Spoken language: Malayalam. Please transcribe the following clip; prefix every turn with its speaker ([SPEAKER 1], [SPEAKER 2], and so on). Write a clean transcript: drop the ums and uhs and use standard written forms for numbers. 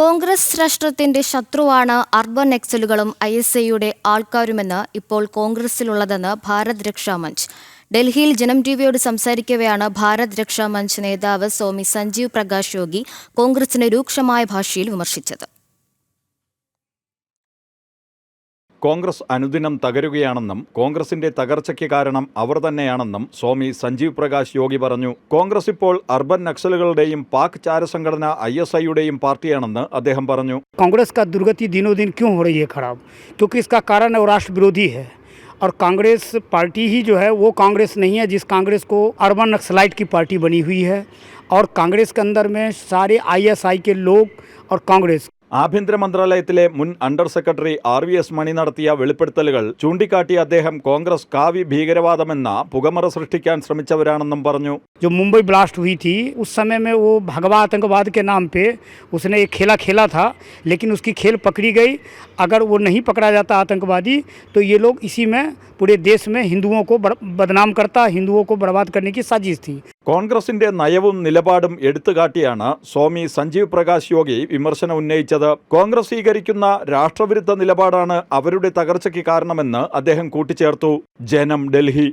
[SPEAKER 1] കോൺഗ്രസ് രാഷ്ട്രത്തിന്റെ ശത്രുവാണ് അർബൻ നക്സലുകളും ISIയുടെ ആൾക്കാരുമെന്ന് ഇപ്പോൾ കോൺഗ്രസിലുള്ളതെന്ന് ഭാരത് രക്ഷാ മഞ്ച്. ഡൽഹിയിൽ ജനം ടിവിയോട് സംസാരിക്കവെയാണ് ഭാരത് രക്ഷാ മഞ്ച് നേതാവ് സ്വാമി സഞ്ജീവ് പ്രകാശ് യോഗി കോൺഗ്രസിനെ രൂക്ഷമായ ഭാഷയിൽ വിമർശിച്ചത്.
[SPEAKER 2] കോൺഗ്രസ് അനുദിനം തകരുകയാണെന്നും കോൺഗ്രസിന്റെ തകർച്ചയ്ക്ക് കാരണം അവർ തന്നെയാണെന്നും സ്വാമി സഞ്ജീവ് പ്രകാശ് യോഗി പറഞ്ഞു. കോൺഗ്രസ് ഇപ്പോൾ അർബൻ നക്സലുകളുടെയും പാക് ചാരസംഘടന ISIയുടെയും പാർട്ടിയാണെന്ന് അദ്ദേഹം പറഞ്ഞു.
[SPEAKER 3] कांग्रेस का दुर्गति दिनों दिन क्यों हो रही है खराब? क्योंकि इसका कारण है वो राष्ट्र विरोधी है और कांग्रेस पार्टी ही जो है वो कांग्रेस नहीं है जिस कांग्रेस को अर्बन नक्सलाइट की पार्टी बनी हुई है और कांग्रेस के अंदर में सारे ISI के लोग और कांग्रेस
[SPEAKER 2] ആഭ്യന്തര മന്ത്രാലയത്തിലെ മുൻ അണ്ടർ സെക്രട്ടറി RVS മണി നടത്തിയ വെളിപ്പെടുത്തലുകൾ ചൂണ്ടിക്കാട്ടി അദ്ദേഹം കോൺഗ്രസ് കാവി ഭീകരവാദമെന്ന പുകമറ സൃഷ്ടിക്കാൻ ശ്രമിച്ചവരാണെന്നും പറഞ്ഞു.
[SPEAKER 3] जो मुंबई ब्लास्ट हुई थी उस समय में वो भगवा आतंकवाद के नाम पे उसने एक खेला था, लेकिन उसकी खेल पकड़ी गई. अगर वो नहीं पकड़ा जाता आतंकवादी तो ये लोग इसी में पूरे देश में हिंदुओं को बदनाम करता, हिंदुओं को बर्बाद करने की साजिश थी.
[SPEAKER 2] കോൺഗ്രസിന്റെ നയവും നിലപാടും എടുത്തുകാട്ടിയാണ് സ്വാമി സഞ്ജീവ് പ്രകാശ് യോഗി വിമർശനം ഉന്നയിച്ചത്. കോൺഗ്രസ് സ്വീകരിക്കുന്ന രാഷ്ട്രവിരുദ്ധ നിലപാടാണ് അവരുടെ തകർച്ചയ്ക്ക് കാരണമെന്ന് അദ്ദേഹം കൂട്ടിച്ചേർത്തു. ജനം, ഡൽഹി.